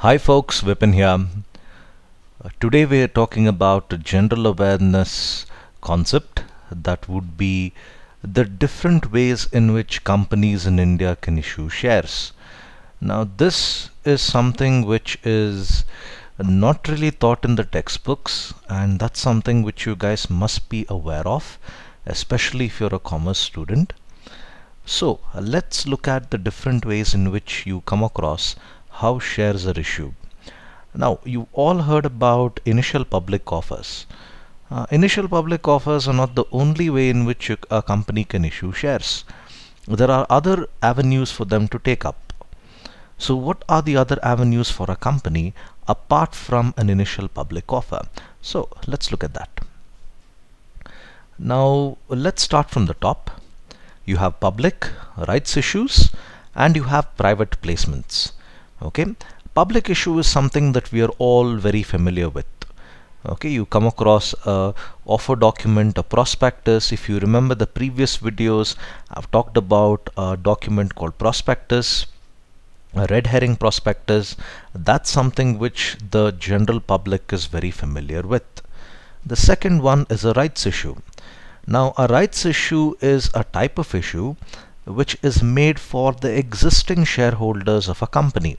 Hi folks, Vipin here. Today we are talking about a general awareness concept that would be the different ways in which companies in India can issue shares. Now this is something which is not really taught in the textbooks, and that's something which you guys must be aware of, especially if you're a commerce student. So let's look at the different ways in which you come across how shares are issued. Now, you all heard about initial public offers. Initial public offers are not the only way in which a company can issue shares. There are other avenues for them to take up. So what are the other avenues for a company apart from an initial public offer? So let's look at that. Now let's start from the top. You have public rights issues and you have private placements. Okay, public issue is something that we are all very familiar with. Okay, you come across a offer document, a prospectus. If you remember the previous videos, I've talked about a document called prospectus, a red herring prospectus. That's something which the general public is very familiar with. The second one is a rights issue. Now a rights issue is a type of issue which is made for the existing shareholders of a company.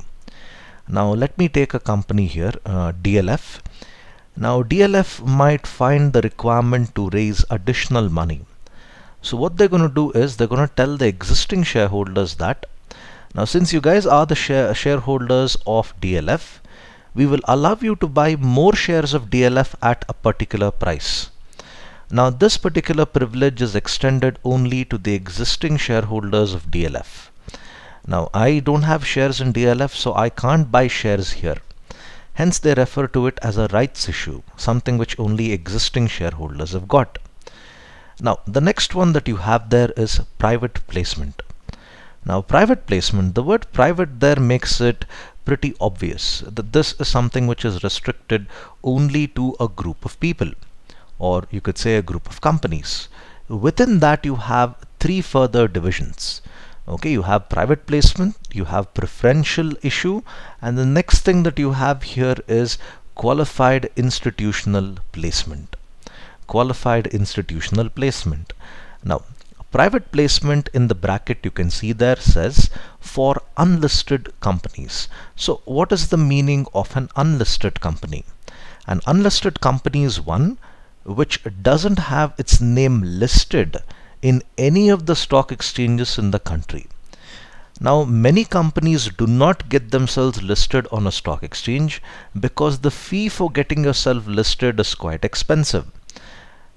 Now let me take a company here, DLF. Now DLF might find the requirement to raise additional money. So what they're going to do is they're going to tell the existing shareholders that now since you guys are the shareholders of DLF, we will allow you to buy more shares of DLF at a particular price. Now this particular privilege is extended only to the existing shareholders of DLF. Now I don't have shares in DLF, so I can't buy shares here. Hence they refer to it as a rights issue, something which only existing shareholders have got. Now the next one that you have there is private placement. Now private placement, the word private there makes it pretty obvious that this is something which is restricted only to a group of people, or you could say a group of companies. Within that you have three further divisions. Okay, you have private placement, you have preferential issue, and the next thing that you have here is qualified institutional placement. Qualified institutional placement. Now private placement in the bracket you can see there says for unlisted companies. So what is the meaning of an unlisted company? An unlisted company is one which doesn't have its name listed in any of the stock exchanges in the country. Now many companies do not get themselves listed on a stock exchange because the fee for getting yourself listed is quite expensive,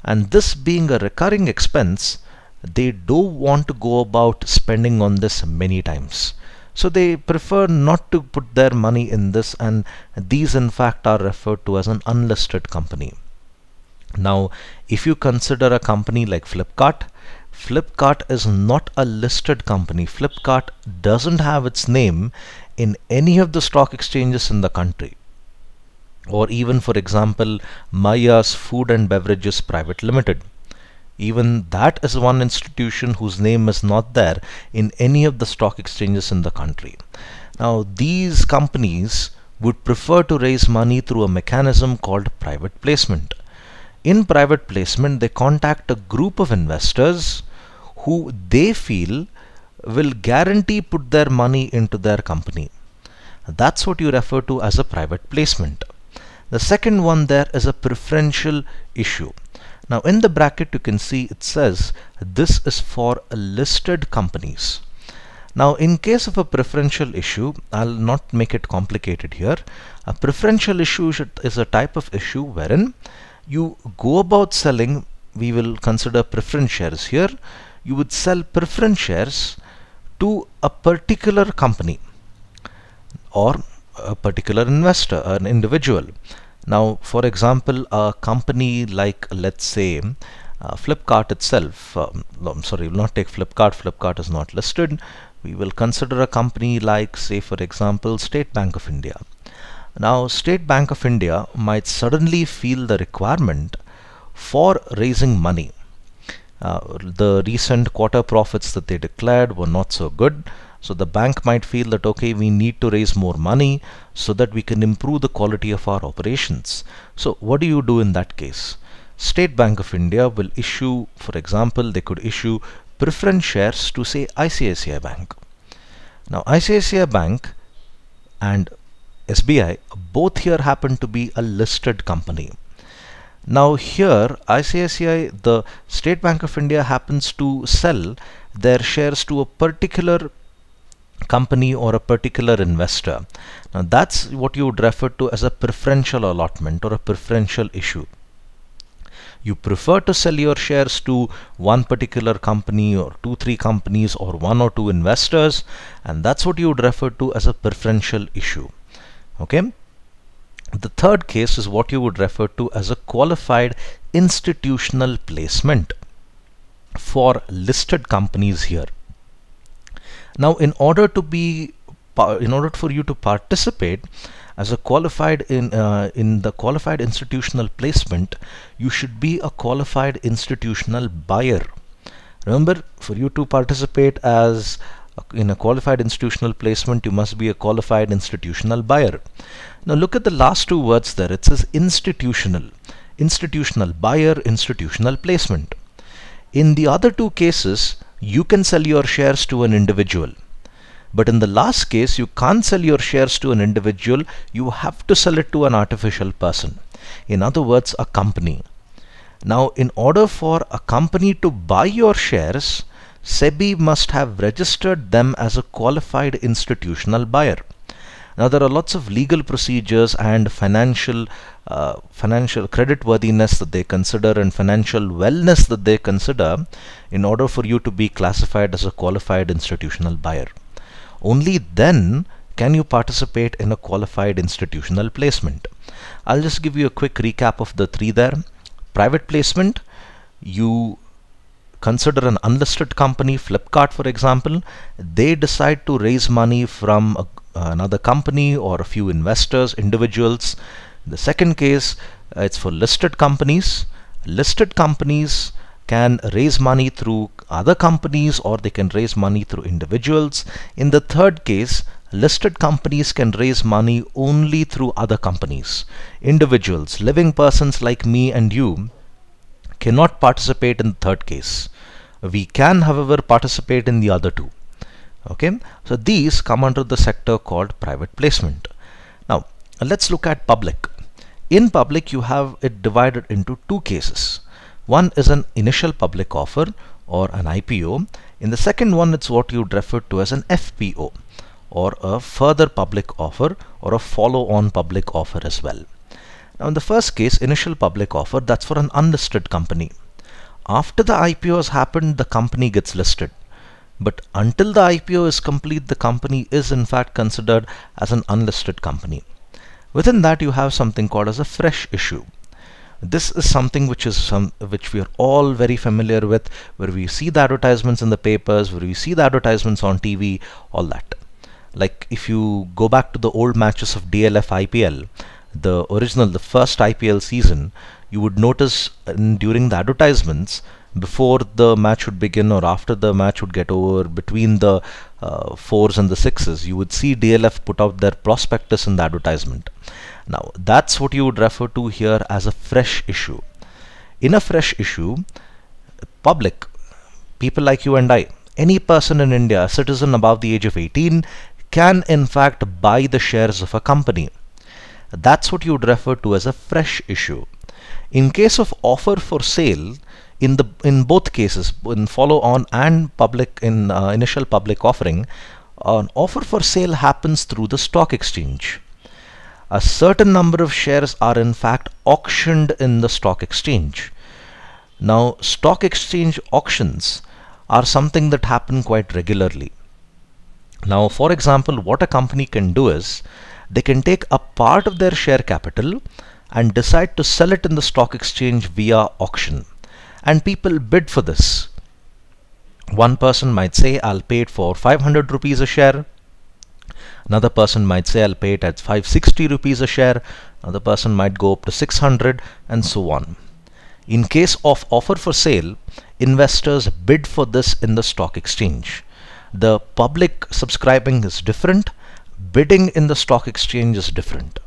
and this being a recurring expense, they don't want to go about spending on this many times. So they prefer not to put their money in this, and these in fact are referred to as an unlisted company. Now if you consider a company like Flipkart, Flipkart is not a listed company. Flipkart doesn't have its name in any of the stock exchanges in the country. Or even for example Maya's Food and Beverages Private Limited. Even that is one institution whose name is not there in any of the stock exchanges in the country. Now these companies would prefer to raise money through a mechanism called private placement. In private placement, they contact a group of investors who they feel will guarantee put their money into their company. That's what you refer to as a private placement. The second one there is a preferential issue. Now in the bracket you can see it says this is for listed companies. Now in case of a preferential issue, I'll not make it complicated here. A preferential issue is a type of issue wherein you go about selling, we will consider preference shares here, you would sell preference shares to a particular company or a particular investor, an individual. Now for example a company like, let's say Flipkart itself, I'm sorry, we'll not take Flipkart, Flipkart is not listed. We will consider a company like, say for example, State Bank of India. Now State Bank of India might suddenly feel the requirement for raising money. The recent quarter profits that they declared were not so good. So the bank might feel that, okay, we need to raise more money so that we can improve the quality of our operations. So what do you do in that case? State Bank of India will issue, for example, they could issue preference shares to, say, ICICI Bank. Now ICICI Bank and SBI both here happen to be a listed company. Now here ICICI, the State Bank of India, happens to sell their shares to a particular company or a particular investor. Now that's what you would refer to as a preferential allotment or a preferential issue. You prefer to sell your shares to one particular company or 2-3 companies or 1 or 2 investors, and that's what you would refer to as a preferential issue. Okay. The third case is what you would refer to as a qualified institutional placement for listed companies here. Now in order for you to participate as a qualified in the qualified institutional placement, you should be a qualified institutional buyer. Remember, for you to participate as in a qualified institutional placement, you must be a qualified institutional buyer. Now look at the last 2 words there. It says institutional buyer, institutional placement. In the other 2 cases, you can sell your shares to an individual. But in the last case, you can't sell your shares to an individual. You have to sell it to an artificial person. In other words, a company. Now, in order for a company to buy your shares, SEBI must have registered them as a qualified institutional buyer. Now, there are lots of legal procedures and financial creditworthiness that they consider and financial wellness that they consider in order for you to be classified as a qualified institutional buyer. Only then can you participate in a qualified institutional placement. I'll just give you a quick recap of the 3 there. Private placement, you consider an unlisted company, Flipkart for example. They decide to raise money from another company or a few investors, individuals. The second case, it's for listed companies. Listed companies can raise money through other companies or they can raise money through individuals. In the third case, listed companies can raise money only through other companies. Individuals, living persons like me and you, cannot participate in the third case. We can, however, participate in the other 2. Okay, so these come under the sector called private placement. Now let's look at public. In public, you have it divided into 2 cases. One is an initial public offer or an IPO. In the second one, it's what you'd refer to as an FPO or a further public offer or a follow-on public offer as well. Now in the first case, initial public offer, that's for an unlisted company. After the IPO has happened, the company gets listed. But until the IPO is complete, the company is in fact considered as an unlisted company. Within that, you have something called as a fresh issue. This is something which we are all very familiar with, where we see the advertisements in the papers, where we see the advertisements on TV, all that. Like if you go back to the old matches of DLF IPL, the first IPL season, you would notice during the advertisements, before the match would begin or after the match would get over, between the 4s and the 6s, you would see DLF put out their prospectus in the advertisement. Now that's what you would refer to here as a fresh issue. In a fresh issue, public, people like you and I, any person in India, a citizen above the age of 18, can in fact buy the shares of a company. That's what you would refer to as a fresh issue. In case of offer for sale, in both cases, in follow-on and public, in initial public offering, an offer for sale happens through the stock exchange. A certain number of shares are in fact auctioned in the stock exchange. Now, stock exchange auctions are something that happen quite regularly. Now, for example, what a company can do is they can take a part of their share capital and decide to sell it in the stock exchange via auction. And people bid for this. One person might say, I'll pay it for 500 rupees a share. Another person might say, I'll pay it at 560 rupees a share. Another person might go up to 600 and so on. In case of offer for sale, investors bid for this in the stock exchange. The public subscribing is different. Bidding in the stock exchange is different.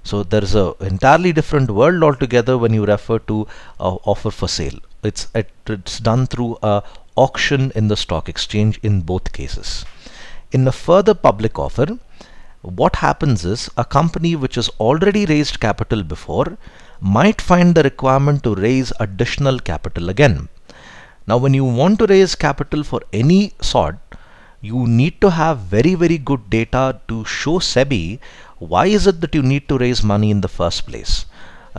So there is a entirely different world altogether when you refer to offer for sale. It's done through a auction in the stock exchange in both cases. In a further public offer, what happens is a company which has already raised capital before might find the requirement to raise additional capital again. Now when you want to raise capital for any sort, you need to have very good data to show SEBI why is it that you need to raise money in the first place.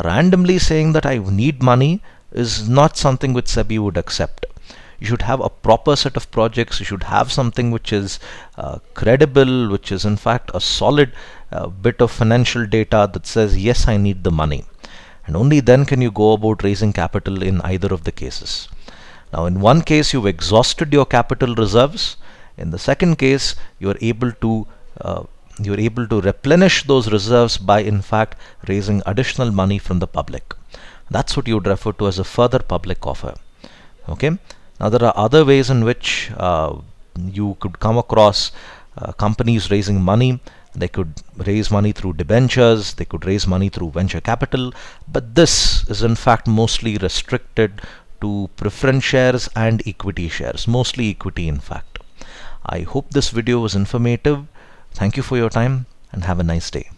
Randomly saying that I need money is not something which SEBI would accept. You should have a proper set of projects. You should have something which is credible, which is in fact a solid bit of financial data that says yes, I need the money, and only then can you go about raising capital in either of the cases. Now in one case you've exhausted your capital reserves. In the second case you're able to replenish those reserves by in fact raising additional money from the public. That's what you would refer to as a further public offer. Okay. Now there are other ways in which you could come across companies raising money. They could raise money through debentures, they could raise money through venture capital, but this is in fact mostly restricted to preference shares and equity shares, mostly equity in fact. I hope this video was informative. Thank you for your time and have a nice day.